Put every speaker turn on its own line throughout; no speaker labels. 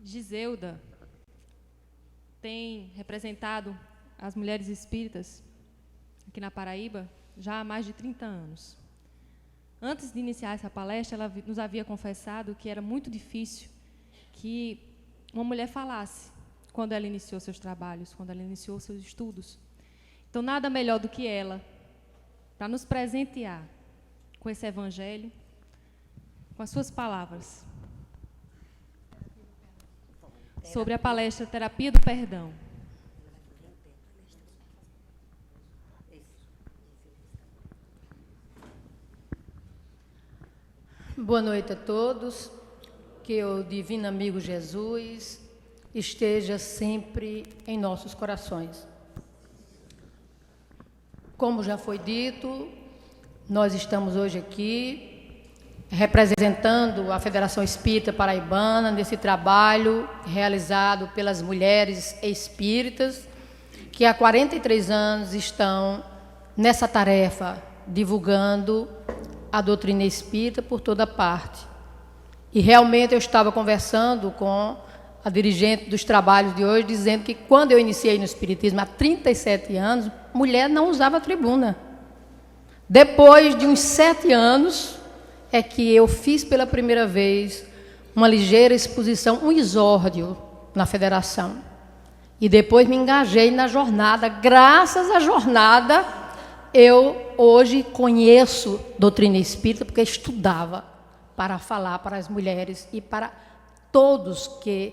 Giseuda tem representado as mulheres espíritas aqui na Paraíba já há mais de 30 anos. Antes de iniciar essa palestra, ela nos havia confessado que era muito difícil que uma mulher falasse quando ela iniciou seus trabalhos, quando ela iniciou seus estudos. Então, nada melhor do que ela para nos presentear com esse evangelho, com as suas palavras, sobre a palestra Terapia do Perdão.
Boa noite a todos, que o Divino Amigo Jesus esteja sempre em nossos corações. Como já foi dito, nós estamos hoje aqui representando a Federação Espírita Paraibana nesse trabalho realizado pelas mulheres espíritas que há 43 anos estão nessa tarefa, divulgando a doutrina espírita por toda parte. E realmente eu estava conversando com a dirigente dos trabalhos de hoje, dizendo que quando eu iniciei no espiritismo, há 37 anos, mulher não usava tribuna. Depois de uns 7 anos, é que eu fiz pela primeira vez uma ligeira exposição, um exórdio na federação. E depois me engajei na jornada. Graças à jornada, eu hoje conheço doutrina espírita, porque estudava para falar para as mulheres e para todos que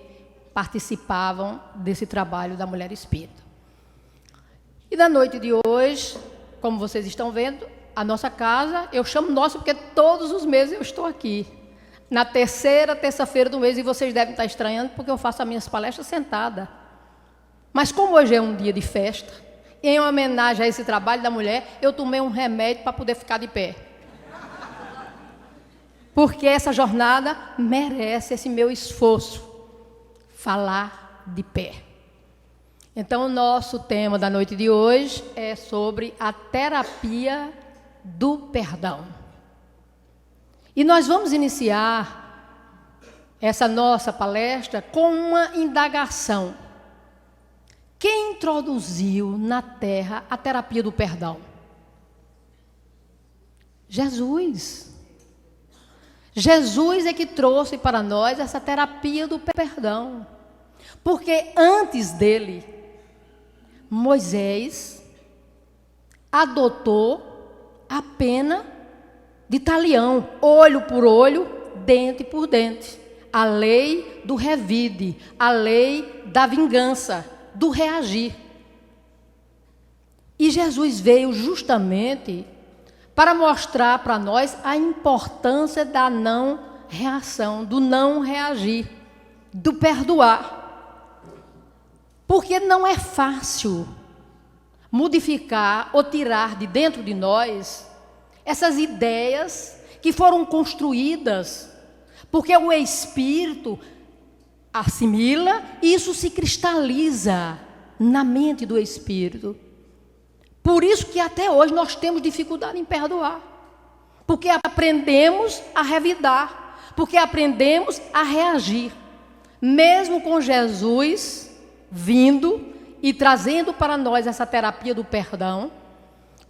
participavam desse trabalho da mulher espírita. E na noite de hoje, como vocês estão vendo, a nossa casa, eu chamo nossa porque todos os meses eu estou aqui. Na terceira terça-feira do mês, e vocês devem estar estranhando, porque eu faço as minhas palestras sentada. Mas como hoje é um dia de festa, em homenagem a esse trabalho da mulher, eu tomei um remédio para poder ficar de pé. Porque essa jornada merece esse meu esforço, falar de pé. Então, o nosso tema da noite de hoje é sobre a terapia do perdão. E nós vamos iniciar essa nossa palestra com uma indagação. Quem introduziu na Terra a terapia do perdão? Jesus. Jesus é que trouxe para nós essa terapia do perdão. Porque antes dele, Moisés adotou a pena de talião, olho por olho, dente por dente. A lei do revide, a lei da vingança, do reagir. E Jesus veio justamente para mostrar para nós a importância da não reação, do não reagir, do perdoar. Porque não é fácil modificar ou tirar de dentro de nós essas ideias que foram construídas, porque o espírito assimila e isso se cristaliza na mente do espírito. Por isso que até hoje nós temos dificuldade em perdoar, porque aprendemos a revidar, porque aprendemos a reagir. Mesmo com Jesus vindo e trazendo para nós essa terapia do perdão,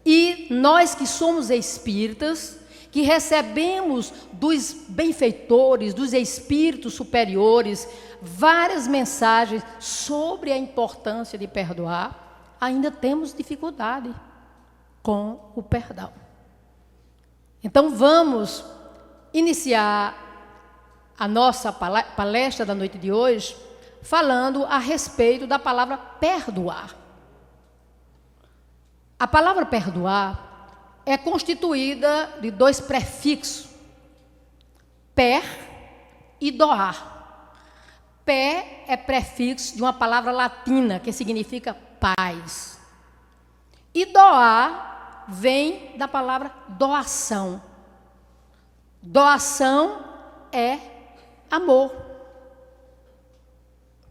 e nós que somos espíritas, que recebemos dos benfeitores, dos espíritos superiores, várias mensagens sobre a importância de perdoar, ainda temos dificuldade com o perdão. Então vamos iniciar a nossa palestra da noite de hoje falando a respeito da palavra perdoar. A palavra perdoar é constituída de 2 prefixos, per e doar. Per é prefixo de uma palavra latina que significa paz. E doar vem da palavra doação. Doação é amor.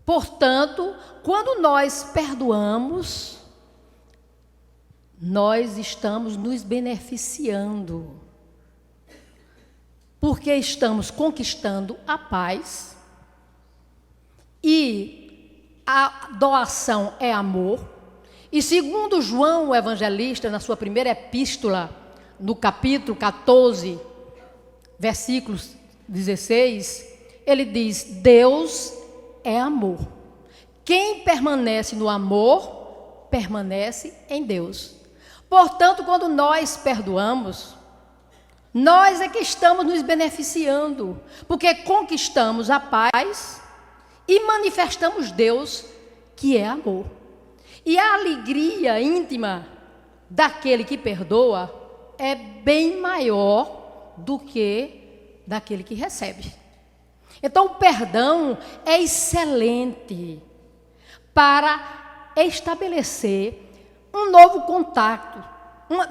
Portanto, quando nós perdoamos, nós estamos nos beneficiando, porque estamos conquistando a paz, a doação é amor. E segundo João, o evangelista, na sua primeira epístola, no capítulo 14, versículos 16, ele diz: Deus é amor. Quem permanece no amor, permanece em Deus. Portanto, quando nós perdoamos, nós é que estamos nos beneficiando, porque conquistamos a paz e manifestamos Deus, que é amor. E a alegria íntima daquele que perdoa é bem maior do que daquele que recebe. Então, o perdão é excelente para estabelecer um novo contato,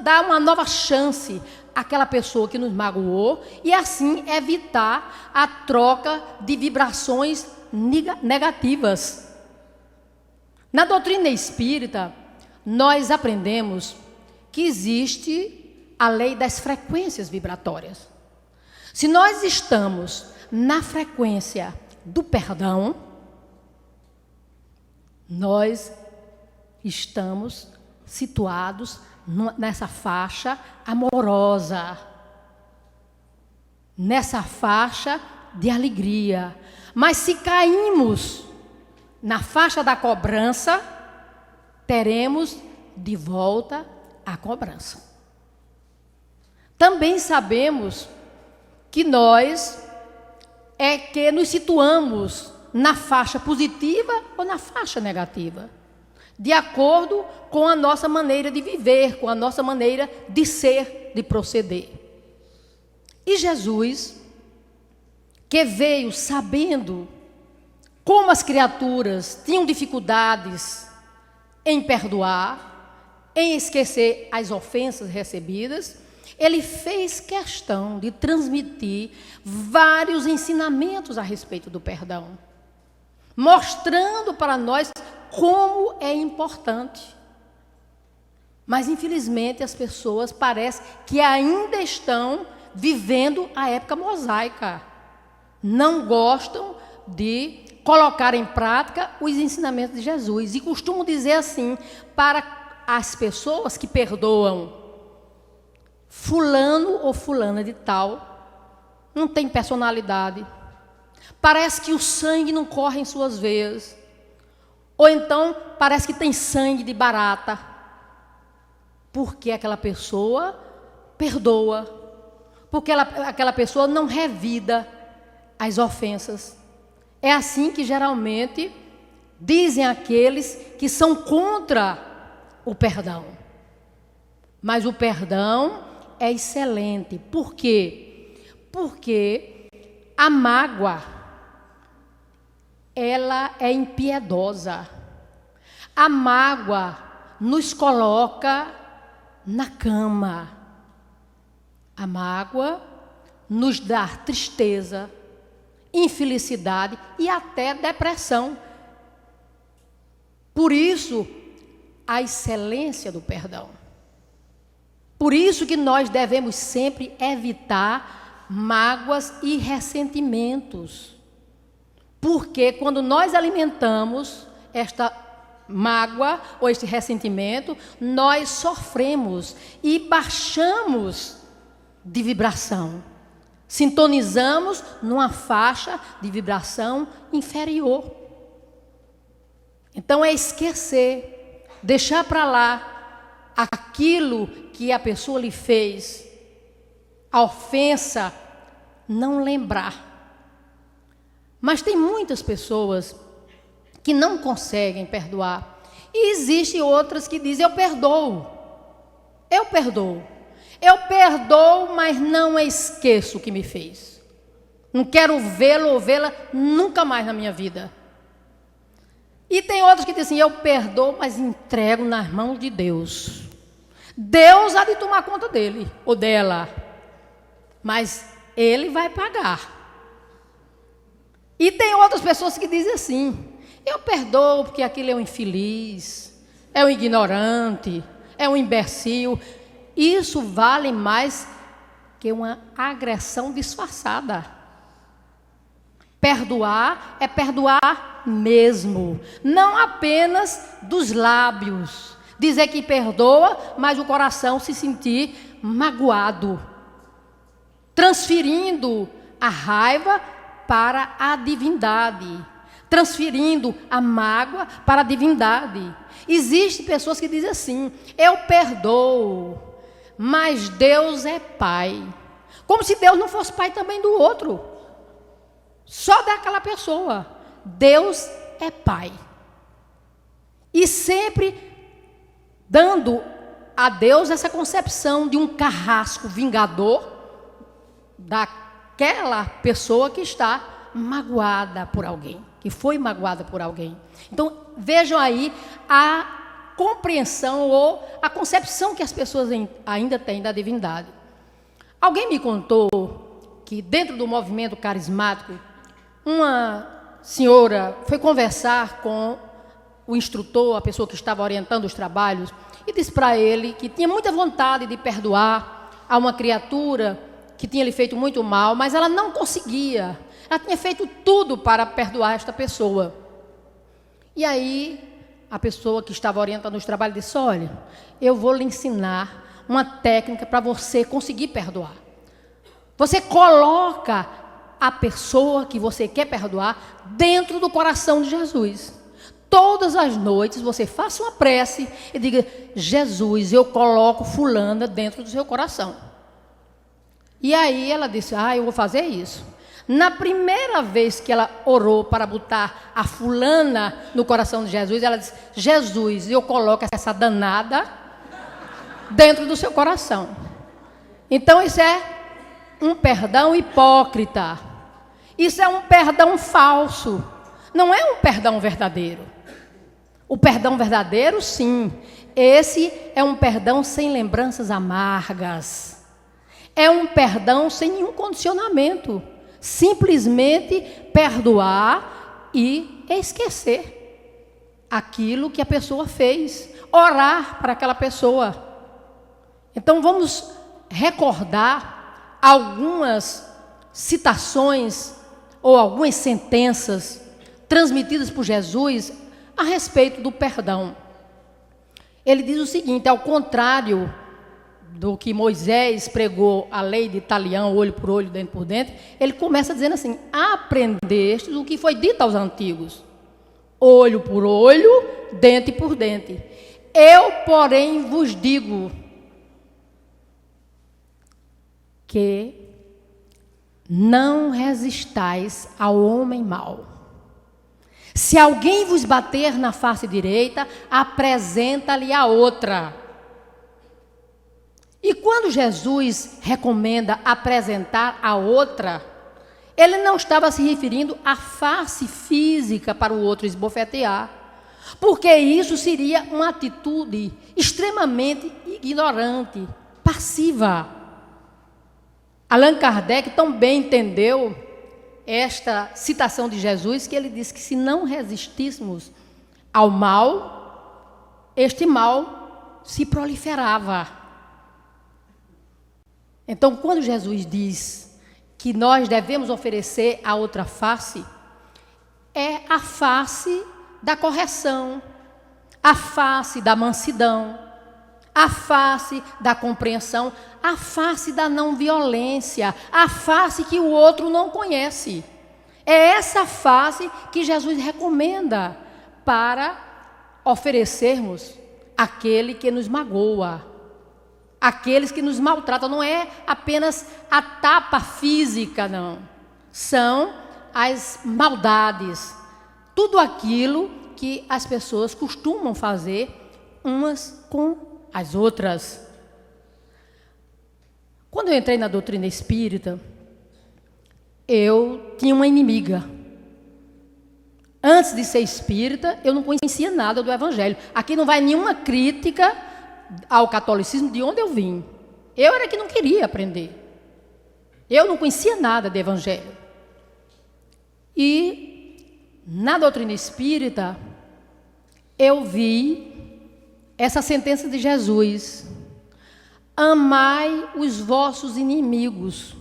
dar uma nova chance àquela pessoa que nos magoou e assim evitar a troca de vibrações negativas. Na doutrina espírita, nós aprendemos que existe a lei das frequências vibratórias. Se nós estamos na frequência do perdão, nós estamos situados nessa faixa amorosa, nessa faixa de alegria. Mas se caímos na faixa da cobrança, teremos de volta a cobrança. Também sabemos que nós é que nos situamos na faixa positiva ou na faixa negativa, de acordo com a nossa maneira de viver, com a nossa maneira de ser, de proceder. E Jesus, que veio sabendo como as criaturas tinham dificuldades em perdoar, em esquecer as ofensas recebidas, ele fez questão de transmitir vários ensinamentos a respeito do perdão, mostrando para nós como é importante. Mas, infelizmente, as pessoas parecem que ainda estão vivendo a época mosaica. Não gostam de colocar em prática os ensinamentos de Jesus. E costumam dizer assim para as pessoas que perdoam: fulano ou fulana de tal não tem personalidade. Parece que o sangue não corre em suas veias. Ou então, parece que tem sangue de barata. Porque aquela pessoa perdoa. Porque aquela pessoa não revida as ofensas. É assim que geralmente dizem aqueles que são contra o perdão. Mas o perdão é excelente. Por quê? Porque a mágoa, ela é impiedosa. A mágoa nos coloca na cama. A mágoa nos dá tristeza, infelicidade e até depressão. Por isso, a excelência do perdão. Por isso que nós devemos sempre evitar mágoas e ressentimentos. Porque quando nós alimentamos esta mágoa ou este ressentimento, nós sofremos e baixamos de vibração. Sintonizamos numa faixa de vibração inferior. Então é esquecer, deixar para lá aquilo que a pessoa lhe fez, a ofensa, não lembrar. Mas tem muitas pessoas que não conseguem perdoar. E existem outras que dizem: eu perdoo. Eu perdoo. Eu perdoo, mas não esqueço o que me fez. Não quero vê-lo ou vê-la nunca mais na minha vida. E tem outros que dizem assim: eu perdoo, mas entrego nas mãos de Deus. Deus há de tomar conta dele ou dela. Mas ele vai pagar. E tem outras pessoas que dizem assim: eu perdoo porque aquele é um infeliz, é um ignorante, é um imbecil. Isso vale mais que uma agressão disfarçada. Perdoar é perdoar mesmo, não apenas dos lábios. Dizer que perdoa, mas o coração se sentir magoado, transferindo a raiva para a divindade, transferindo a mágoa para a divindade. Existem pessoas que dizem assim: eu perdoo, mas Deus é pai. Como se Deus não fosse pai também do outro, só daquela pessoa. Deus é pai. E sempre dando a Deus essa concepção de um carrasco vingador daquela pessoa que está magoada por alguém, que foi magoada por alguém. Então, vejam aí a compreensão ou a concepção que as pessoas ainda têm da divindade. Alguém me contou que dentro do movimento carismático, uma senhora foi conversar com o instrutor, a pessoa que estava orientando os trabalhos, e disse para ele que tinha muita vontade de perdoar a uma criatura que tinha lhe feito muito mal, mas ela não conseguia. Ela tinha feito tudo para perdoar esta pessoa. E aí, a pessoa que estava orientando os trabalhos disse: olha, eu vou lhe ensinar uma técnica para você conseguir perdoar. Você coloca a pessoa que você quer perdoar dentro do coração de Jesus. Todas as noites você faça uma prece e diga: Jesus, eu coloco fulana dentro do seu coração. E aí ela disse: eu vou fazer isso. Na primeira vez que ela orou para botar a fulana no coração de Jesus, ela disse: Jesus, eu coloco essa danada dentro do seu coração. Então isso é um perdão hipócrita. Isso é um perdão falso. Não é um perdão verdadeiro. O perdão verdadeiro, sim. Esse é um perdão sem lembranças amargas. É um perdão sem nenhum condicionamento. Simplesmente perdoar e esquecer aquilo que a pessoa fez. Orar para aquela pessoa. Então vamos recordar algumas citações ou algumas sentenças transmitidas por Jesus a respeito do perdão. Ele diz o seguinte: ao contrário do que Moisés pregou a lei de talião, olho por olho, dente por dente, ele começa dizendo assim: aprendeste o que foi dito aos antigos, olho por olho, dente por dente. Eu, porém, vos digo que não resistais ao homem mau. Se alguém vos bater na face direita, apresenta-lhe a outra. E quando Jesus recomenda apresentar a outra, ele não estava se referindo à face física para o outro esbofetear, porque isso seria uma atitude extremamente ignorante, passiva. Allan Kardec também entendeu esta citação de Jesus, que ele disse que se não resistíssemos ao mal, este mal se proliferava. Então, quando Jesus diz que nós devemos oferecer a outra face, é a face da correção, a face da mansidão, a face da compreensão, a face da não violência, a face que o outro não conhece. É essa face que Jesus recomenda para oferecermos àquele que nos magoa, aqueles que nos maltratam. Não é apenas a tapa física, não. São as maldades, tudo aquilo que as pessoas costumam fazer umas com as outras. Quando eu entrei na doutrina espírita, eu tinha uma inimiga. Antes de ser espírita, eu não conhecia nada do evangelho. Aqui não vai nenhuma crítica ao catolicismo de onde eu vim. Eu era que não queria aprender. Eu não conhecia nada de evangelho. E na doutrina espírita, eu vi essa sentença de Jesus: amai os vossos inimigos,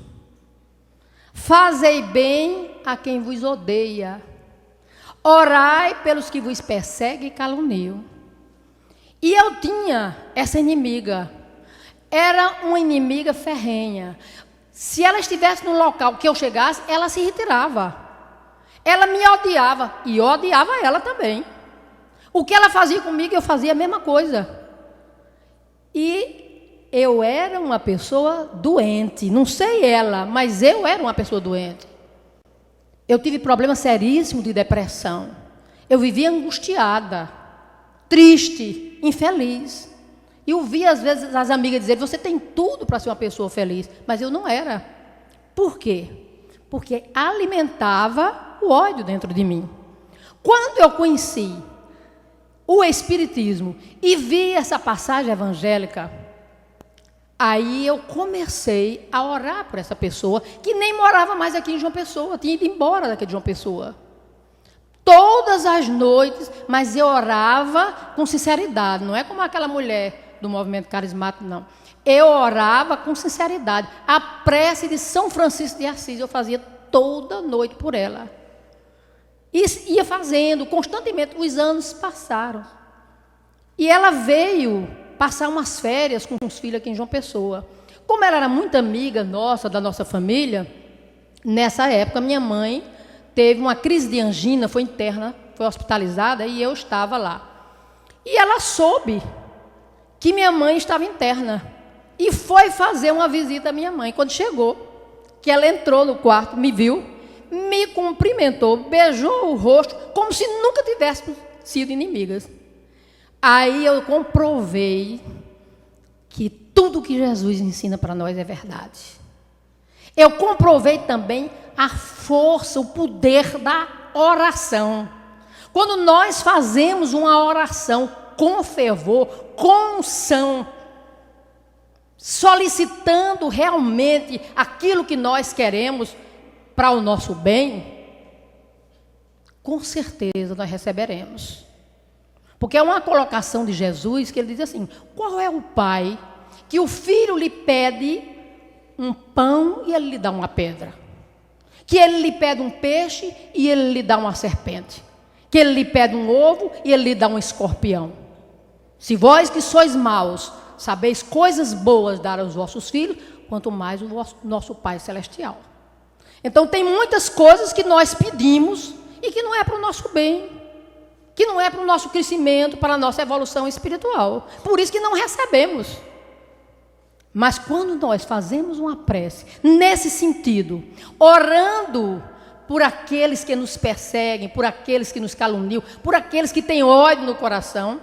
fazei bem a quem vos odeia. Orai pelos que vos perseguem e caluniam. E eu tinha essa inimiga. Era uma inimiga ferrenha. Se ela estivesse no local que eu chegasse, ela se retirava. Ela me odiava e eu odiava ela também. O que ela fazia comigo, eu fazia a mesma coisa. E eu era uma pessoa doente. Não sei ela, mas eu era uma pessoa doente. Eu tive problemas seríssimos de depressão. Eu vivia angustiada, triste, infeliz. E eu via às vezes as amigas dizerem, você tem tudo para ser uma pessoa feliz. Mas eu não era. Por quê? Porque alimentava o ódio dentro de mim. Quando eu conheci o Espiritismo e vi essa passagem evangélica, aí eu comecei a orar por essa pessoa, que nem morava mais aqui em João Pessoa, tinha ido embora daqui de João Pessoa. Todas as noites, mas eu orava com sinceridade, não é como aquela mulher do movimento carismático, não. Eu orava com sinceridade. A prece de São Francisco de Assis eu fazia toda noite por ela. E ia fazendo constantemente. Os anos passaram. E ela veio passar umas férias com os filhos aqui em João Pessoa. Como ela era muito amiga nossa, da nossa família, nessa época minha mãe teve uma crise de angina, foi interna, foi hospitalizada e eu estava lá. E ela soube que minha mãe estava interna e foi fazer uma visita à minha mãe. Quando chegou, que ela entrou no quarto, me viu, me cumprimentou, beijou o rosto, como se nunca tivéssemos sido inimigas. Aí eu comprovei que tudo que Jesus ensina para nós é verdade. Eu comprovei também a força, o poder da oração. Quando nós fazemos uma oração com fervor, com unção, solicitando realmente aquilo que nós queremos para o nosso bem, com certeza nós receberemos. Porque é uma colocação de Jesus que ele diz assim: qual é o pai que o filho lhe pede um pão e ele lhe dá uma pedra? Que ele lhe pede um peixe e ele lhe dá uma serpente? Que ele lhe pede um ovo e ele lhe dá um escorpião? Se vós que sois maus, sabeis coisas boas dar aos vossos filhos, quanto mais o nosso Pai Celestial. Então tem muitas coisas que nós pedimos e que não é para o nosso bem, que não é para o nosso crescimento, para a nossa evolução espiritual. Por isso que não recebemos. Mas quando nós fazemos uma prece nesse sentido, orando por aqueles que nos perseguem, por aqueles que nos caluniam, por aqueles que têm ódio no coração,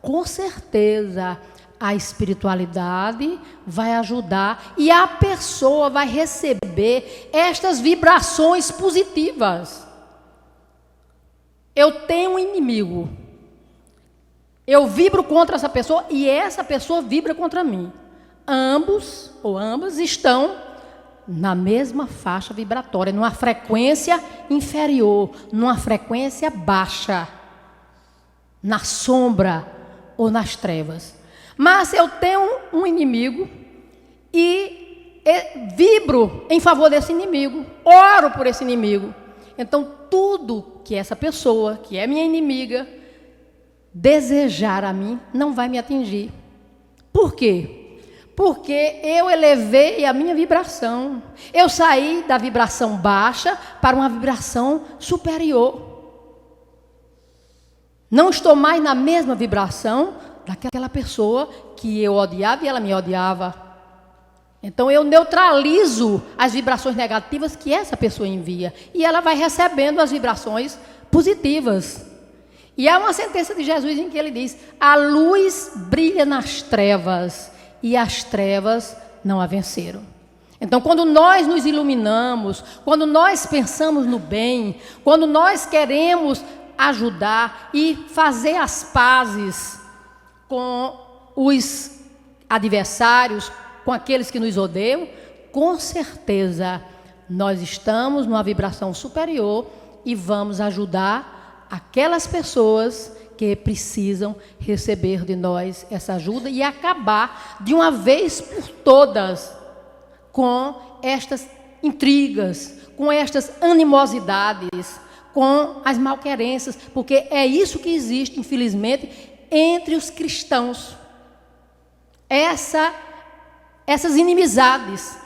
com certeza a espiritualidade vai ajudar e a pessoa vai receber estas vibrações positivas. Eu tenho um inimigo, eu vibro contra essa pessoa e essa pessoa vibra contra mim. Ambos ou ambas estão na mesma faixa vibratória, numa frequência inferior, numa frequência baixa, na sombra ou nas trevas. Mas eu tenho um inimigo e vibro em favor desse inimigo, oro por esse inimigo. Então, tudo que essa pessoa, que é minha inimiga, desejar a mim, não vai me atingir. Por quê? Porque eu elevei a minha vibração. Eu saí da vibração baixa para uma vibração superior. Não estou mais na mesma vibração daquela pessoa que eu odiava e ela me odiava. Então eu neutralizo as vibrações negativas que essa pessoa envia. E ela vai recebendo as vibrações positivas. E há uma sentença de Jesus em que ele diz: a luz brilha nas trevas e as trevas não a venceram. Então, quando nós nos iluminamos, quando nós pensamos no bem, quando nós queremos ajudar e fazer as pazes com os adversários, com aqueles que nos odeiam, com certeza nós estamos numa vibração superior e vamos ajudar aquelas pessoas que precisam receber de nós essa ajuda e acabar de uma vez por todas com estas intrigas, com estas animosidades, com as malquerenças, porque é isso que existe, infelizmente, entre os cristãos. Essas inimizades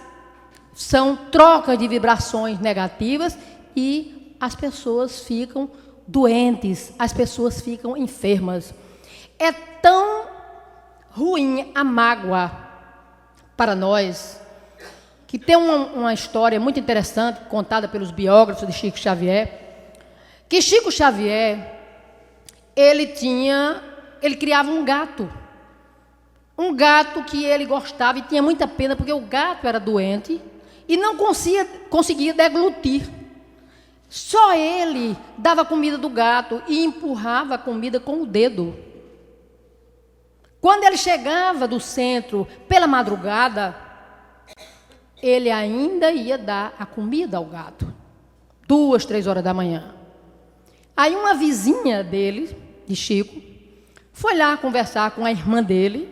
são trocas de vibrações negativas e as pessoas ficam doentes, as pessoas ficam enfermas. É tão ruim a mágoa para nós, que tem uma história muito interessante, contada pelos biógrafos de Chico Xavier, que Chico Xavier, ele criava um gato que ele gostava e tinha muita pena, porque o gato era doente e não conseguia deglutir. Só ele dava comida do gato e empurrava a comida com o dedo. Quando ele chegava do centro pela madrugada, ele ainda ia dar a comida ao gato, 2, 3 horas da manhã. Aí uma vizinha dele, de Chico, foi lá conversar com a irmã dele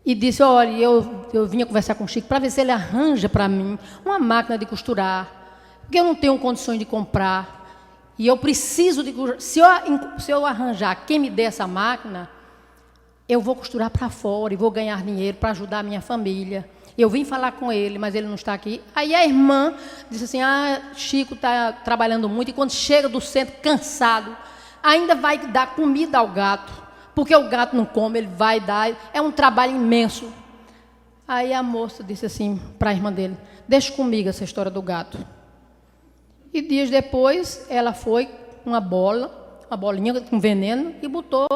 e disse: olha, eu vinha conversar com o Chico para ver se ele arranja para mim uma máquina de costurar, porque eu não tenho condições de comprar e eu preciso de costurar. Se eu arranjar quem me dê essa máquina, eu vou costurar para fora e vou ganhar dinheiro para ajudar a minha família. Eu vim falar com ele, mas ele não está aqui. Aí a irmã disse assim: Chico está trabalhando muito e quando chega do centro cansado, ainda vai dar comida ao gato, porque o gato não come, ele vai dar, é um trabalho imenso. Aí a moça disse assim para a irmã dele: deixa comigo essa história do gato. E dias depois, ela foi com uma bolinha com veneno e botou,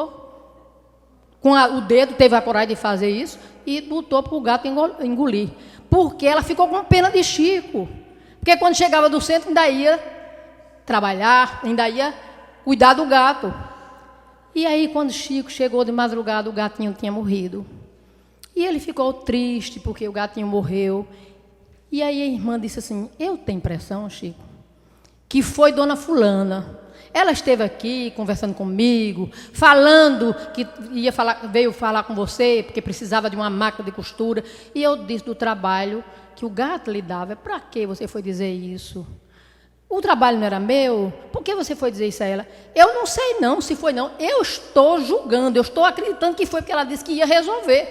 o dedo, teve a coragem de fazer isso, e botou para o gato engolir. Porque ela ficou com pena de Chico. Porque quando chegava do centro, ainda ia trabalhar, ainda ia cuidar do gato. E aí, quando Chico chegou de madrugada, o gatinho tinha morrido. E ele ficou triste, porque o gatinho morreu. E aí a irmã disse assim: eu tenho impressão, Chico, que foi dona fulana. Ela esteve aqui conversando comigo, falando que veio falar com você, porque precisava de uma máquina de costura. E eu disse do trabalho que o gato lhe dava. Para que você foi dizer isso? O trabalho não era meu? Por que você foi dizer isso a ela? Eu não sei não, se foi não. Eu estou julgando, eu estou acreditando que foi porque ela disse que ia resolver.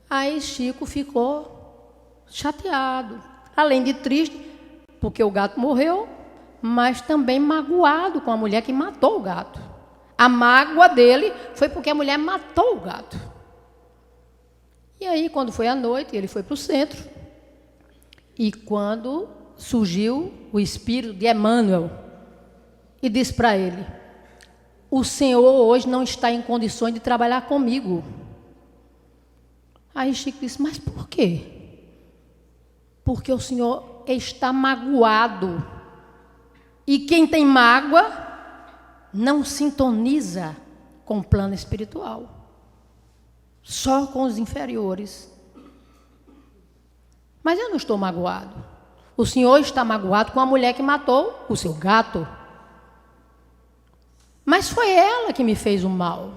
Aí Chico ficou chateado, além de triste, porque o gato morreu, mas também magoado com a mulher que matou o gato. A mágoa dele foi porque a mulher matou o gato. E aí, quando foi à noite, ele foi para o centro. E quando surgiu o espírito de Emmanuel e disse para ele: o senhor hoje não está em condições de trabalhar comigo. Aí Chico disse: mas por quê? Porque o senhor está magoado. E quem tem mágoa não sintoniza com o plano espiritual, só com os inferiores. Mas eu não estou magoado. O senhor está magoado com a mulher que matou o seu gato. Mas foi ela que me fez o mal.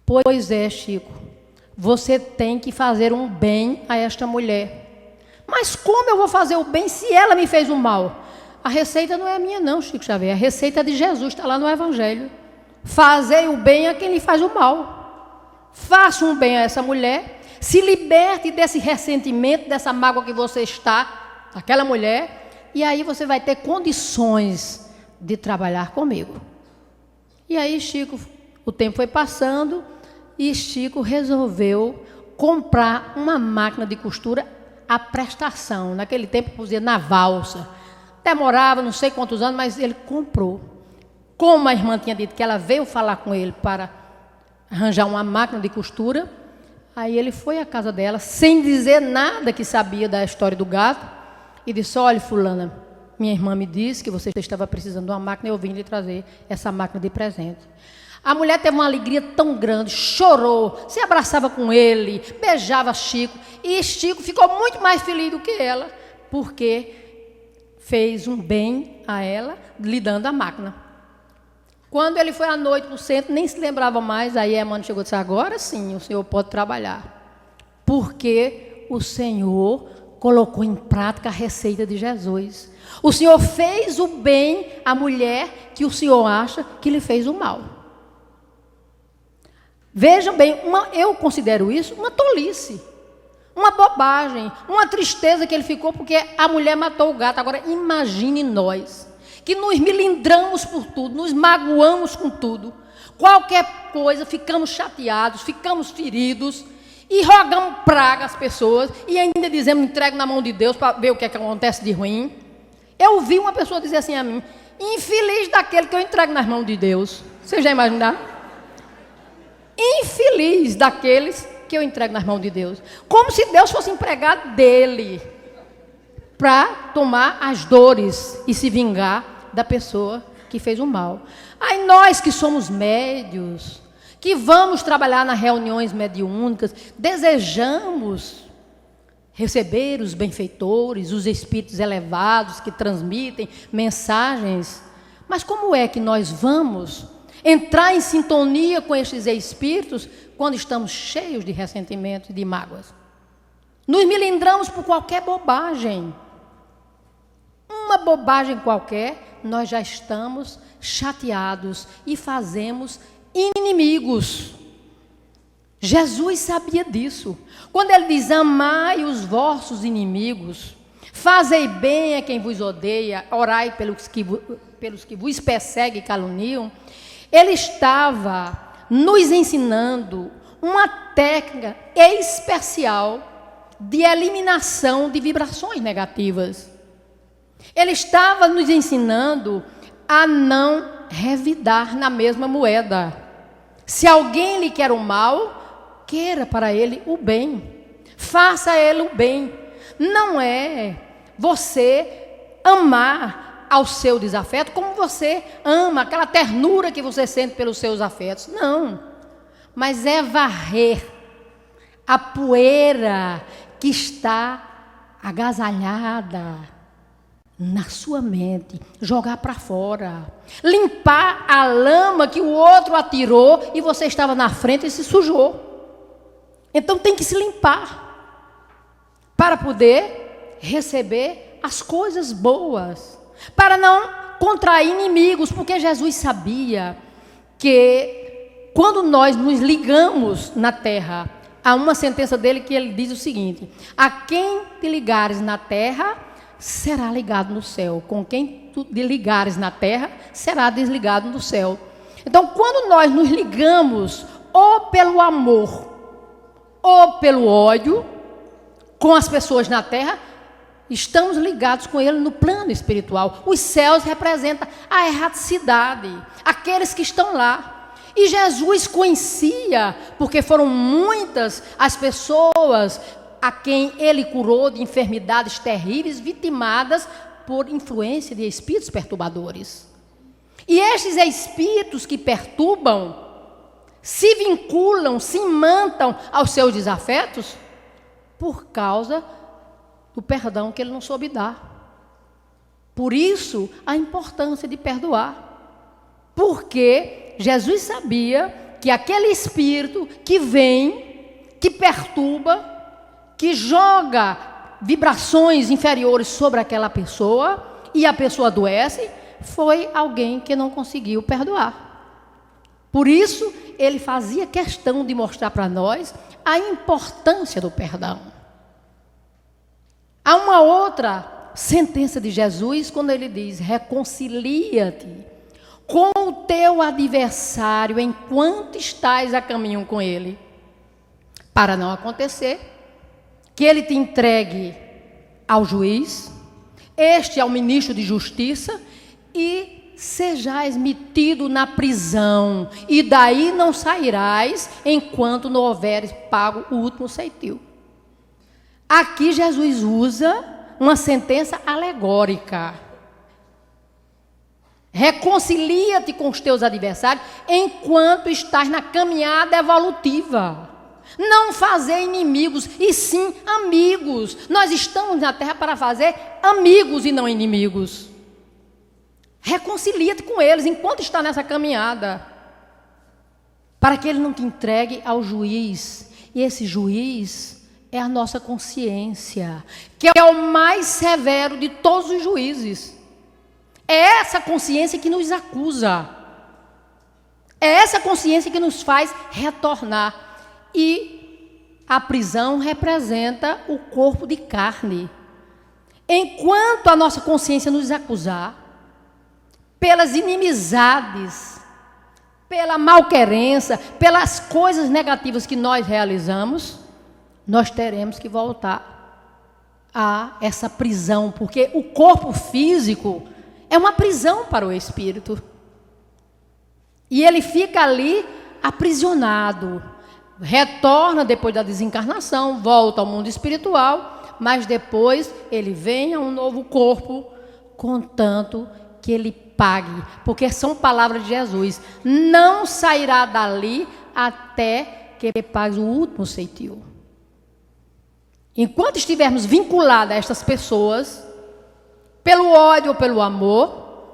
Pois é, Chico, você tem que fazer um bem a esta mulher. Mas como eu vou fazer o bem se ela me fez o mal? A receita não é minha não, Chico Xavier. A receita é de Jesus, está lá no Evangelho. Fazei o bem a quem lhe faz o mal. Faça um bem a essa mulher. Se liberte desse ressentimento, dessa mágoa que você está, aquela mulher. E aí você vai ter condições de trabalhar comigo. E aí, Chico, o tempo foi passando e Chico resolveu comprar uma máquina de costura a prestação. Naquele tempo fazia na valsa. Demorava não sei quantos anos, mas ele comprou. Como a irmã tinha dito que ela veio falar com ele para arranjar uma máquina de costura, aí ele foi à casa dela, sem dizer nada que sabia da história do gato, e disse: olha, fulana, minha irmã me disse que você estava precisando de uma máquina e eu vim lhe trazer essa máquina de presente. A mulher teve uma alegria tão grande, chorou, se abraçava com ele, beijava Chico. E Chico ficou muito mais feliz do que ela, porque fez um bem a ela, lhe dando a máquina. Quando ele foi à noite para o centro, nem se lembrava mais. Aí a irmã chegou e disse: agora sim, o senhor pode trabalhar. Porque o senhor colocou em prática a receita de Jesus. O Senhor fez o bem à mulher que o Senhor acha que lhe fez o mal. Vejam bem, eu considero isso uma tolice, uma bobagem, uma tristeza que ele ficou porque a mulher matou o gato. Agora imagine nós, que nos melindramos por tudo, nos magoamos com tudo, qualquer coisa, ficamos chateados, ficamos feridos, e rogamos praga às pessoas, e ainda dizemos, entregue na mão de Deus para ver o que é que acontece de ruim. Eu vi uma pessoa dizer assim a mim: infeliz daquele que eu entrego nas mãos de Deus. Você já imaginaram? Infeliz daqueles que eu entrego nas mãos de Deus. Como se Deus fosse empregado dele para tomar as dores e se vingar da pessoa que fez o mal. Aí nós que somos médios, que vamos trabalhar nas reuniões mediúnicas, desejamos receber os benfeitores, os espíritos elevados que transmitem mensagens. Mas como é que nós vamos entrar em sintonia com estes espíritos quando estamos cheios de ressentimento e de mágoas? Nos melindramos por qualquer bobagem. Uma bobagem qualquer, nós já estamos chateados e fazemos inimigos. Jesus sabia disso. Quando ele diz: amai os vossos inimigos, fazei bem a quem vos odeia, orai pelos que vos perseguem e caluniam, ele estava nos ensinando uma técnica especial de eliminação de vibrações negativas. Ele estava nos ensinando a não revidar na mesma moeda. Se alguém lhe quer o mal, queira para ele o bem. Faça a ele o bem. Não é você amar ao seu desafeto como você ama, aquela ternura que você sente pelos seus afetos. Não. Mas é varrer a poeira que está agasalhada na sua mente, jogar para fora, limpar a lama que o outro atirou e você estava na frente e se sujou. Então tem que se limpar para poder receber as coisas boas, para não contrair inimigos, porque Jesus sabia que quando nós nos ligamos na terra, há uma sentença dele que ele diz o seguinte: a quem te ligares na terra, será ligado no céu. Com quem tu ligares na terra, será desligado no céu. Então, quando nós nos ligamos ou pelo amor ou pelo ódio com as pessoas na terra, estamos ligados com ele no plano espiritual. Os céus representam a erraticidade, aqueles que estão lá. E Jesus conhecia, porque foram muitas as pessoas a quem ele curou de enfermidades terríveis, vitimadas por influência de espíritos perturbadores. E estes espíritos que perturbam, se vinculam, se imantam aos seus desafetos, por causa do perdão que ele não soube dar. Por isso, a importância de perdoar. Porque Jesus sabia que aquele espírito que vem, que perturba, que joga vibrações inferiores sobre aquela pessoa e a pessoa adoece, foi alguém que não conseguiu perdoar. Por isso, ele fazia questão de mostrar para nós a importância do perdão. Há uma outra sentença de Jesus, quando ele diz: reconcilia-te com o teu adversário enquanto estás a caminho com ele, para não acontecer que ele te entregue ao juiz, este ao ministro de justiça, e sejais metido na prisão, e daí não sairás enquanto não houveres pago o último ceitil. Aqui Jesus usa uma sentença alegórica. Reconcilia-te com os teus adversários enquanto estás na caminhada evolutiva. Não fazer inimigos, e sim amigos. Nós estamos na terra para fazer amigos e não inimigos. Reconcilia-te com eles enquanto está nessa caminhada, para que ele não te entregue ao juiz. E esse juiz é a nossa consciência, que é o mais severo de todos os juízes. É essa consciência que nos acusa. É essa consciência que nos faz retornar. E a prisão representa o corpo de carne. Enquanto a nossa consciência nos acusar pelas inimizades, pela malquerença, pelas coisas negativas que nós realizamos, nós teremos que voltar a essa prisão, porque o corpo físico é uma prisão para o espírito. E ele fica ali aprisionado, retorna depois da desencarnação, volta ao mundo espiritual, mas depois ele vem a um novo corpo, contanto que ele pague, porque são palavras de Jesus: não sairá dali até que ele pague o último ceitil. Enquanto estivermos vinculados a estas pessoas, pelo ódio ou pelo amor,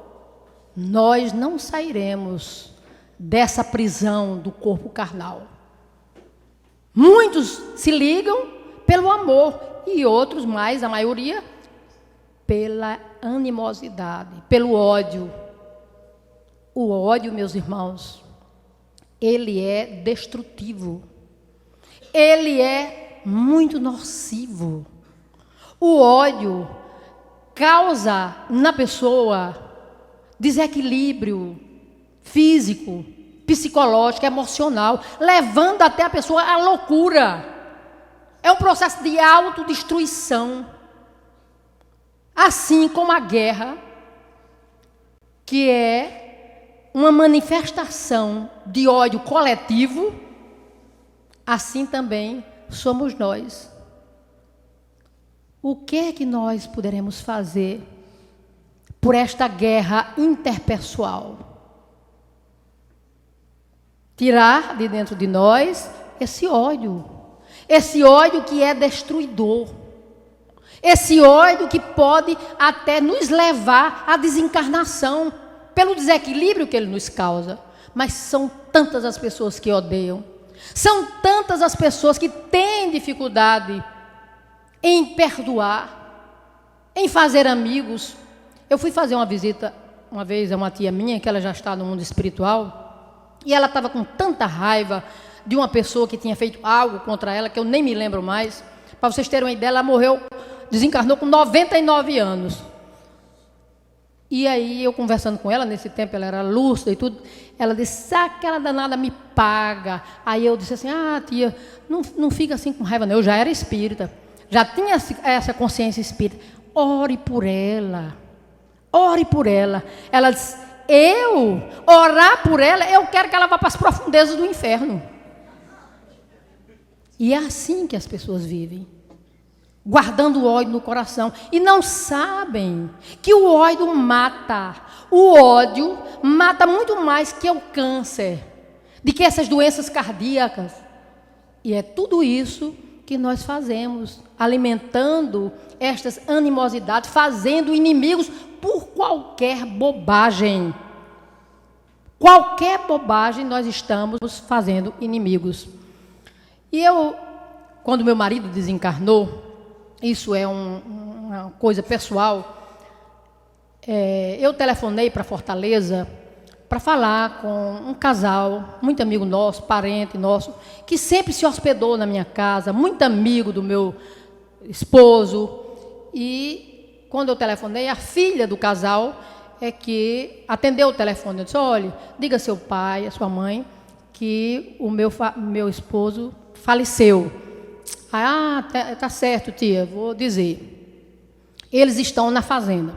nós não sairemos dessa prisão do corpo carnal. Muitos se ligam pelo amor e outros, mais a maioria, pela animosidade, pelo ódio. O ódio, meus irmãos, ele é destrutivo. Ele é muito nocivo. O ódio causa na pessoa desequilíbrio físico, psicológico, emocional, levando até a pessoa à loucura. É um processo de autodestruição. Assim como a guerra, que é uma manifestação de ódio coletivo, assim também somos nós. O que é que nós poderemos fazer por esta guerra interpessoal? Tirar de dentro de nós esse ódio que é destruidor, esse ódio que pode até nos levar à desencarnação, pelo desequilíbrio que ele nos causa. Mas são tantas as pessoas que odeiam, são tantas as pessoas que têm dificuldade em perdoar, em fazer amigos. Eu fui fazer uma visita uma vez a uma tia minha, que ela já está no mundo espiritual, e ela estava com tanta raiva de uma pessoa que tinha feito algo contra ela, que eu nem me lembro mais. Para vocês terem uma ideia, ela morreu, desencarnou com 99 anos. E aí, eu conversando com ela, nesse tempo ela era lúcida e tudo, ela disse: aquela danada me paga. Aí eu disse assim: tia, não fica assim com raiva não, eu já era espírita, já tinha essa consciência espírita, ore por ela, ore por ela. Ela disse: eu orar por ela, eu quero que ela vá para as profundezas do inferno. E é assim que as pessoas vivem, guardando ódio no coração, e não sabem que o ódio mata. O ódio mata muito mais que o câncer, de que essas doenças cardíacas. E é tudo isso que nós fazemos, alimentando estas animosidades, fazendo inimigos por qualquer bobagem. Qualquer bobagem nós estamos fazendo inimigos. E eu, quando meu marido desencarnou, isso é uma coisa pessoal, eu telefonei para Fortaleza para falar com um casal, muito amigo nosso, parente nosso, que sempre se hospedou na minha casa, muito amigo do meu esposo. E quando eu telefonei, a filha do casal é que atendeu o telefone. Eu disse: olha, diga a seu pai, a sua mãe, que o meu esposo faleceu. Tá certo, tia, vou dizer. Eles estão na fazenda.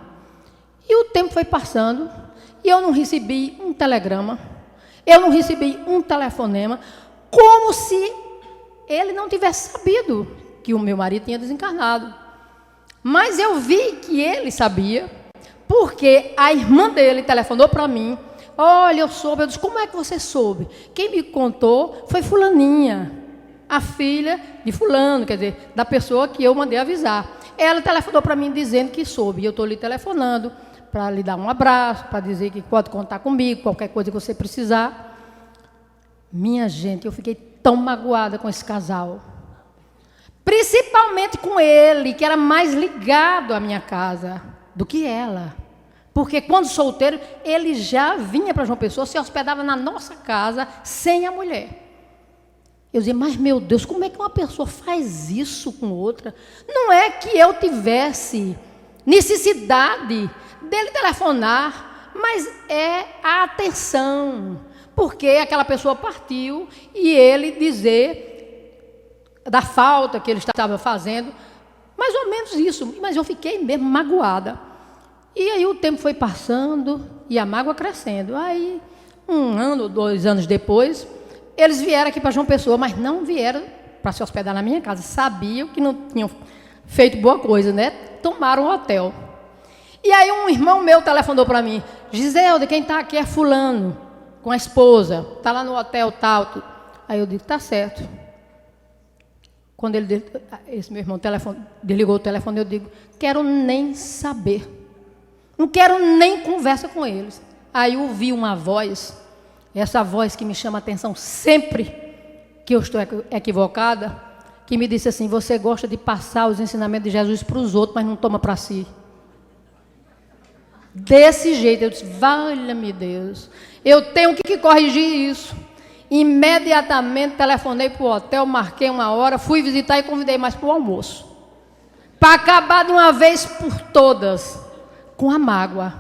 E o tempo foi passando e eu não recebi um telegrama, eu não recebi um telefonema, como se ele não tivesse sabido que o meu marido tinha desencarnado. Mas eu vi que ele sabia, porque a irmã dele telefonou para mim: olha, eu soube. Eu disse: como é que você soube? Quem me contou foi fulaninha, a filha de fulano, quer dizer, da pessoa que eu mandei avisar. Ela telefonou para mim dizendo que soube, e eu estou lhe telefonando para lhe dar um abraço, para dizer que pode contar comigo, qualquer coisa que você precisar. Minha gente, eu fiquei tão magoada com esse casal, Principalmente com ele, que era mais ligado à minha casa do que ela. Porque quando solteiro, ele já vinha para João Pessoa, se hospedava na nossa casa, sem a mulher. Eu dizia, mas meu Deus, como é que uma pessoa faz isso com outra? Não é que eu tivesse necessidade dele telefonar, mas é a atenção. Porque aquela pessoa partiu e ele dizer da falta que ele estava fazendo, mais ou menos isso. Mas eu fiquei mesmo magoada. E aí o tempo foi passando e a mágoa crescendo. Aí, 1 ano, 2 anos depois, eles vieram aqui para João Pessoa, mas não vieram para se hospedar na minha casa. Sabiam que não tinham feito boa coisa, né? Tomaram um hotel. E aí um irmão meu telefonou para mim. Giselda, quem está aqui é fulano, com a esposa. Está lá no hotel tal. Aí eu digo, tá certo. Quando esse meu irmão desligou o telefone, eu digo, quero nem saber. Não quero nem conversa com eles. Aí eu ouvi uma voz, essa voz que me chama a atenção sempre que eu estou equivocada, que me disse assim, você gosta de passar os ensinamentos de Jesus para os outros, mas não toma para si. Desse jeito, eu disse, valha-me Deus, eu tenho que corrigir isso. Imediatamente telefonei para o hotel, marquei uma hora, fui visitar e convidei mais para o almoço. Para acabar de uma vez por todas com a mágoa.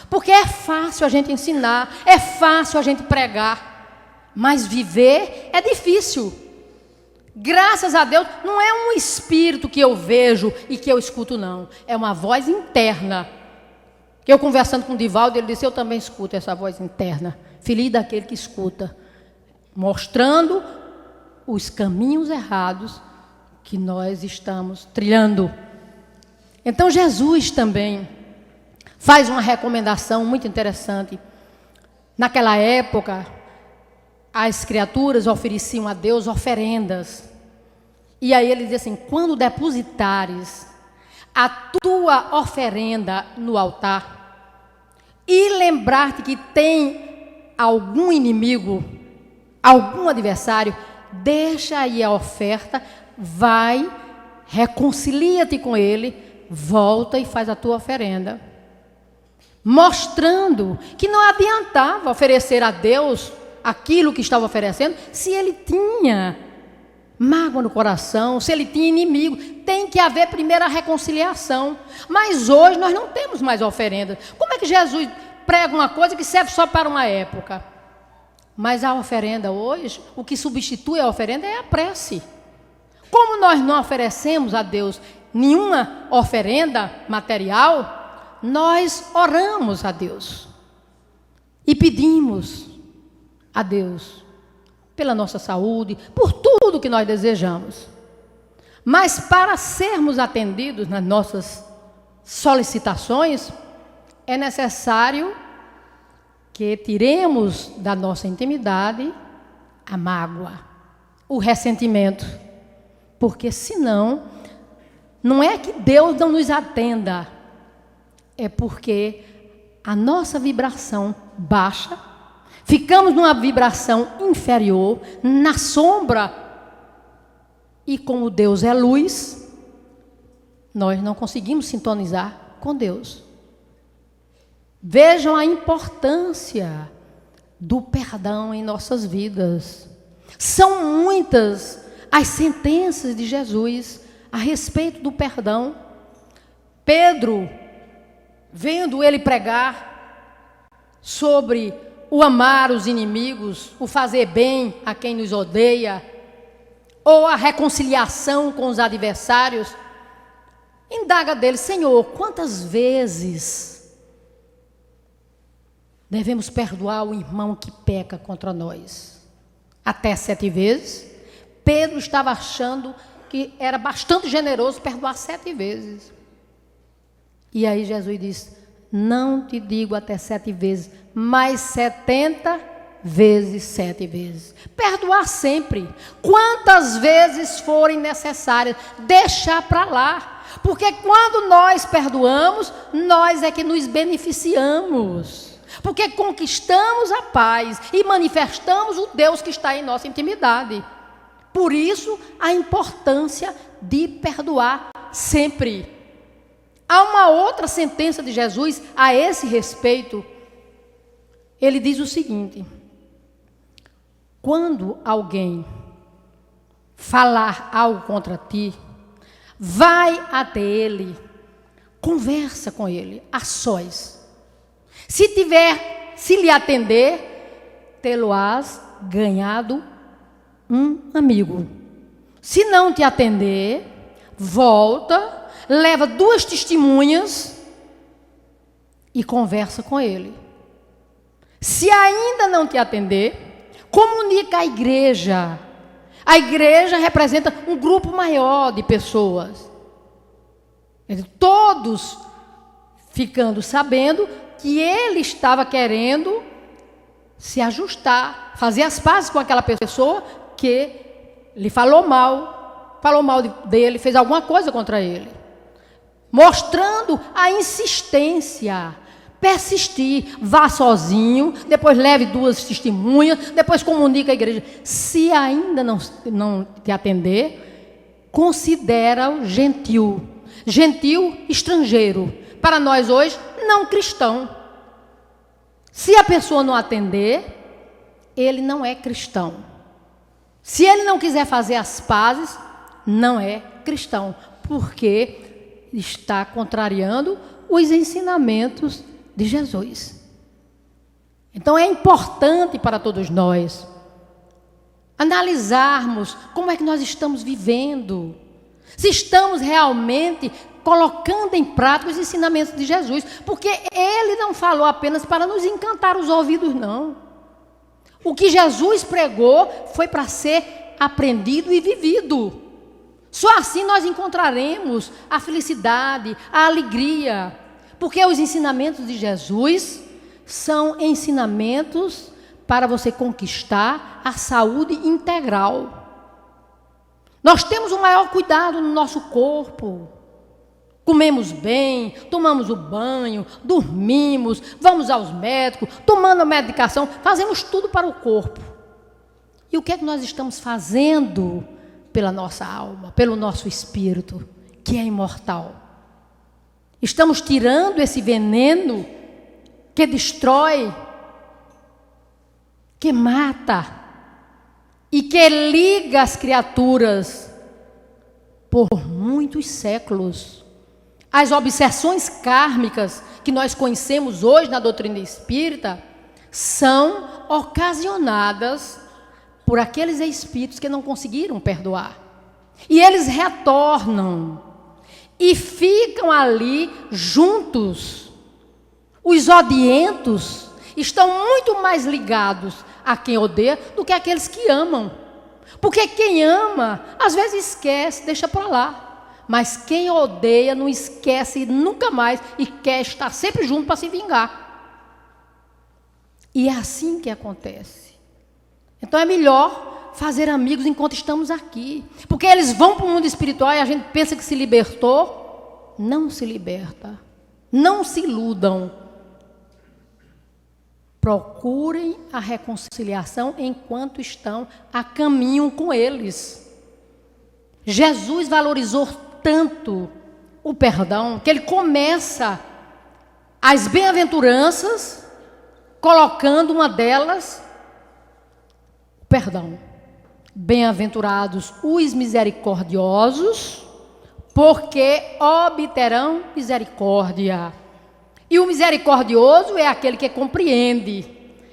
Porque é fácil a gente ensinar, é fácil a gente pregar, mas viver é difícil. Graças a Deus, não é um espírito que eu vejo e que eu escuto, não. É uma voz interna. Que eu conversando com o Divaldo, ele disse, eu também escuto essa voz interna. Feliz daquele que escuta. Mostrando os caminhos errados que nós estamos trilhando. Então Jesus também faz uma recomendação muito interessante. Naquela época, as criaturas ofereciam a Deus oferendas. E aí ele diz assim, quando depositares a tua oferenda no altar e lembrar-te que tem algum inimigo, algum adversário, deixa aí a oferta, vai, reconcilia-te com ele, volta e faz a tua oferenda. Mostrando que não adiantava oferecer a Deus aquilo que estava oferecendo, se ele tinha mágoa no coração, se ele tinha inimigo. Tem que haver primeiro a reconciliação. Mas hoje nós não temos mais oferenda. Como é que Jesus prega uma coisa que serve só para uma época? Mas a oferenda hoje, o que substitui a oferenda é a prece. Como nós não oferecemos a Deus nenhuma oferenda material, nós oramos a Deus e pedimos a Deus pela nossa saúde, por tudo que nós desejamos. Mas para sermos atendidos nas nossas solicitações, é necessário que tiremos da nossa intimidade a mágoa, o ressentimento, porque senão, não é que Deus não nos atenda, é porque a nossa vibração baixa, ficamos numa vibração inferior, na sombra, e como Deus é luz, nós não conseguimos sintonizar com Deus. Vejam a importância do perdão em nossas vidas. São muitas as sentenças de Jesus a respeito do perdão. Pedro, vendo ele pregar sobre o amar os inimigos, o fazer bem a quem nos odeia, ou a reconciliação com os adversários, indaga dele, Senhor, quantas vezes devemos perdoar o irmão que peca contra nós? Até 7 vezes? Pedro estava achando que era bastante generoso perdoar 7 vezes. E aí Jesus diz, não te digo até 7 vezes, mas 70 vezes 7 vezes. Perdoar sempre, quantas vezes forem necessárias, deixar para lá. Porque quando nós perdoamos, nós é que nos beneficiamos. Porque conquistamos a paz e manifestamos o Deus que está em nossa intimidade. Por isso, a importância de perdoar sempre. Há uma outra sentença de Jesus a esse respeito. Ele diz o seguinte: quando alguém falar algo contra ti, vai até ele, conversa com ele, a sós. Se lhe atender, tê-lo-ás ganhado um amigo. Se não te atender, volta, leva 2 testemunhas e conversa com ele. Se ainda não te atender, comunica à igreja. A igreja representa um grupo maior de pessoas. Todos ficando sabendo que ele estava querendo se ajustar, fazer as pazes com aquela pessoa que lhe falou mal dele, fez alguma coisa contra ele. Mostrando a insistência, persistir, vá sozinho, depois leve 2 testemunhas, depois comunica à igreja. Se ainda não te atender, considera-o gentil. Gentil, estrangeiro. Para nós hoje, não cristão. Se a pessoa não atender, ele não é cristão. Se ele não quiser fazer as pazes, não é cristão, porque está contrariando os ensinamentos de Jesus. Então é importante para todos nós analisarmos como é que nós estamos vivendo, se estamos realmente colocando em prática os ensinamentos de Jesus, porque ele não falou apenas para nos encantar os ouvidos, não. O que Jesus pregou foi para ser aprendido e vivido. Só assim nós encontraremos a felicidade, a alegria, porque os ensinamentos de Jesus são ensinamentos para você conquistar a saúde integral. Nós temos o maior cuidado no nosso corpo. Comemos bem, tomamos o banho, dormimos, vamos aos médicos, tomando a medicação, fazemos tudo para o corpo. E o que é que nós estamos fazendo pela nossa alma, pelo nosso espírito, que é imortal? Estamos tirando esse veneno que destrói, que mata e que liga as criaturas por muitos séculos. As obsessões kármicas que nós conhecemos hoje na doutrina espírita são ocasionadas por aqueles espíritos que não conseguiram perdoar. E eles retornam e ficam ali juntos. Os odientos estão muito mais ligados a quem odeia do que aqueles que amam. Porque quem ama, às vezes esquece, deixa para lá. Mas quem odeia não esquece nunca mais e quer estar sempre junto para se vingar. E é assim que acontece. Então é melhor fazer amigos enquanto estamos aqui. Porque eles vão para o mundo espiritual e a gente pensa que se libertou. Não se liberta. Não se iludam. Procurem a reconciliação enquanto estão a caminho com eles. Jesus valorizou tanto o perdão, que ele começa as bem-aventuranças, colocando uma delas, o perdão. Bem-aventurados os misericordiosos, porque obterão misericórdia. E o misericordioso é aquele que compreende,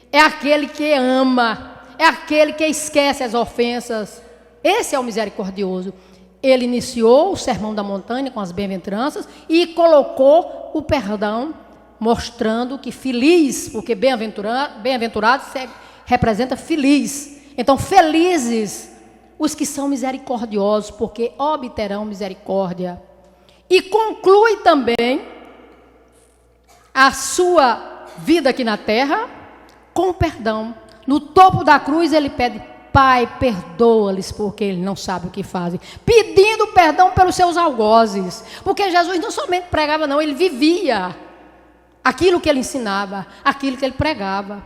é aquele que ama, é aquele que esquece as ofensas. Esse é o misericordioso. Ele iniciou o Sermão da Montanha com as bem-aventuranças e colocou o perdão, mostrando que feliz, porque bem-aventurado representa feliz. Então, felizes os que são misericordiosos, porque obterão misericórdia. E conclui também a sua vida aqui na terra com perdão. No topo da cruz ele pede: Pai, perdoa-lhes, porque eles não sabem o que fazem. Pedindo perdão pelos seus algozes. Porque Jesus não somente pregava, não, ele vivia aquilo que ele ensinava, aquilo que ele pregava.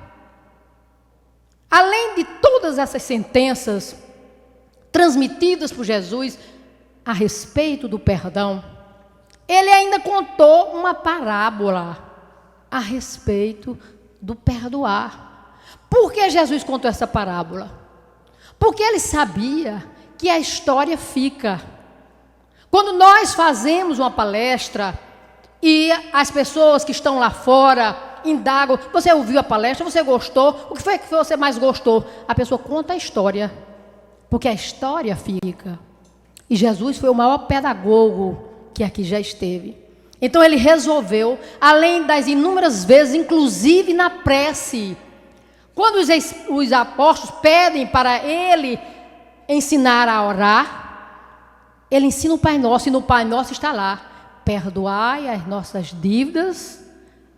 Além de todas essas sentenças transmitidas por Jesus, a respeito do perdão, ele ainda contou uma parábola a respeito do perdoar. Por que Jesus contou essa parábola? Porque ele sabia que a história fica. Quando nós fazemos uma palestra e as pessoas que estão lá fora indagam, você ouviu a palestra, você gostou, o que foi que você mais gostou? A pessoa conta a história, porque a história fica. E Jesus foi o maior pedagogo que aqui já esteve. Então ele resolveu, além das inúmeras vezes, inclusive na prece, quando os apóstolos pedem para ele ensinar a orar, ele ensina o Pai Nosso, e no Pai Nosso está lá: perdoai as nossas dívidas,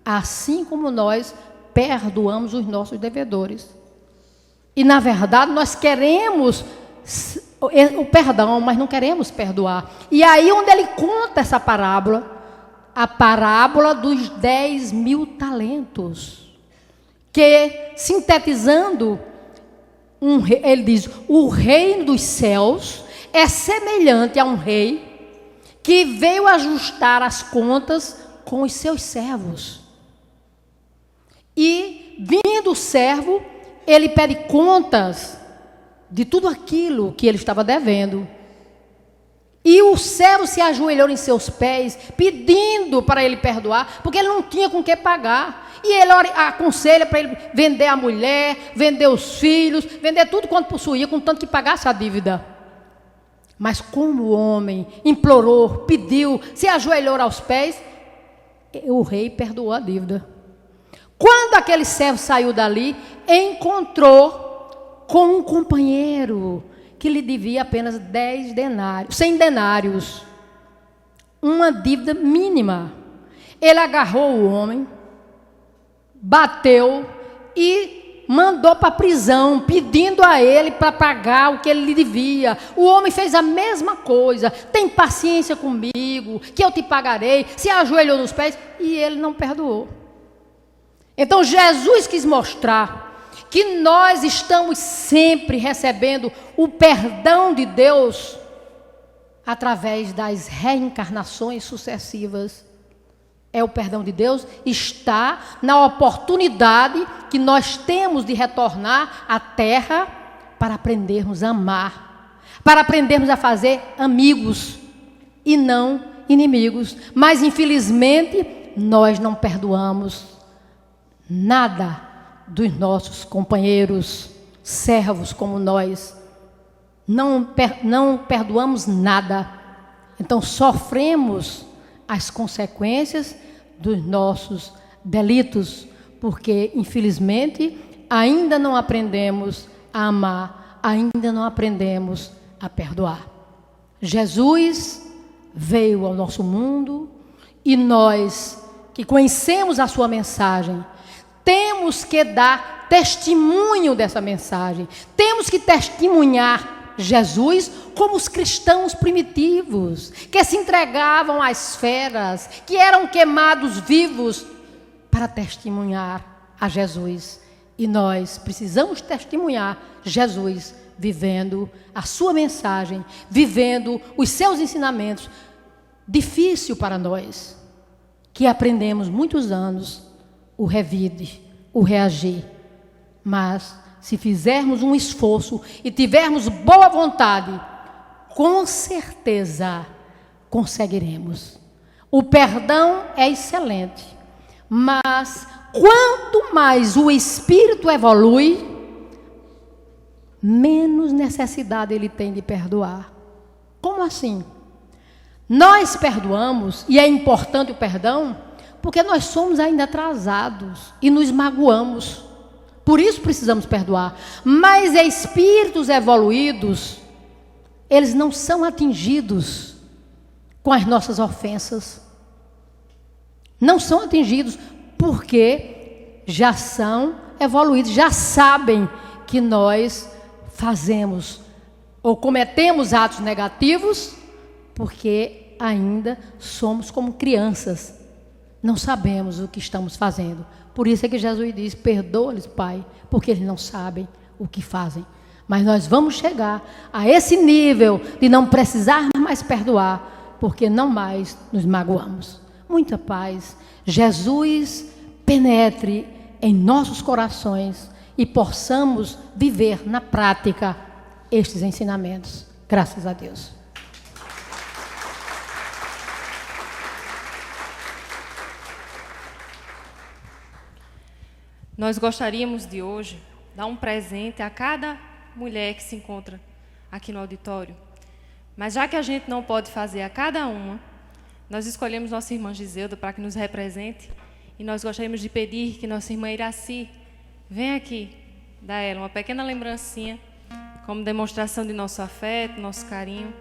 assim como nós perdoamos os nossos devedores. E na verdade nós queremos o perdão, mas não queremos perdoar. E aí onde ele conta essa parábola, a parábola dos 10.000 talentos, que, sintetizando, ele diz: o reino dos céus é semelhante a um rei que veio ajustar as contas com os seus servos. E, vindo o servo, ele pede contas de tudo aquilo que ele estava devendo. E o servo se ajoelhou em seus pés, pedindo para ele perdoar, porque ele não tinha com que pagar. E ele aconselha para ele vender a mulher, vender os filhos, vender tudo quanto possuía, contanto que pagasse a dívida. Mas como o homem implorou, pediu, se ajoelhou aos pés, o rei perdoou a dívida. Quando aquele servo saiu dali, encontrou com um companheiro que lhe devia apenas 100 denários, uma dívida mínima. Ele agarrou o homem, bateu e mandou para a prisão, pedindo a ele para pagar o que ele lhe devia. O homem fez a mesma coisa: tem paciência comigo, que eu te pagarei. Se ajoelhou nos pés e ele não perdoou. Então Jesus quis mostrar que nós estamos sempre recebendo o perdão de Deus através das reencarnações sucessivas. O perdão de Deus está na oportunidade que nós temos de retornar à terra para aprendermos a amar, para aprendermos a fazer amigos e não inimigos. Mas infelizmente nós não perdoamos nada dos nossos companheiros, servos como nós. Não perdoamos nada. Então sofremos as consequências dos nossos delitos, porque infelizmente ainda não aprendemos a amar, ainda não aprendemos a perdoar. Jesus veio ao nosso mundo e nós que conhecemos a sua mensagem, temos que dar testemunho dessa mensagem. Temos que testemunhar Jesus como os cristãos primitivos, que se entregavam às feras, que eram queimados vivos para testemunhar a Jesus. E nós precisamos testemunhar Jesus vivendo a sua mensagem, vivendo os seus ensinamentos. Difícil para nós, que aprendemos muitos anos o revide, o reagir. Mas se fizermos um esforço e tivermos boa vontade, com certeza conseguiremos. O perdão é excelente, mas quanto mais o espírito evolui, menos necessidade ele tem de perdoar. Como assim? Nós perdoamos, e é importante o perdão, porque nós somos ainda atrasados e nos magoamos. Por isso precisamos perdoar. Mas espíritos evoluídos, eles não são atingidos com as nossas ofensas. Não são atingidos porque já são evoluídos, já sabem que nós fazemos ou cometemos atos negativos, porque ainda somos como crianças. Não sabemos o que estamos fazendo. Por isso é que Jesus diz: perdoa-lhes, Pai, porque eles não sabem o que fazem. Mas nós vamos chegar a esse nível de não precisar mais perdoar, porque não mais nos magoamos. Muita paz. Jesus penetre em nossos corações e possamos viver na prática estes ensinamentos. Graças a Deus.
Nós gostaríamos de hoje dar um presente a cada mulher que se encontra aqui no auditório. Mas já que a gente não pode fazer a cada uma, nós escolhemos nossa irmã Giselda para que nos represente e nós gostaríamos de pedir que nossa irmã Iraci venha aqui dar a ela uma pequena lembrancinha como demonstração de nosso afeto, nosso carinho.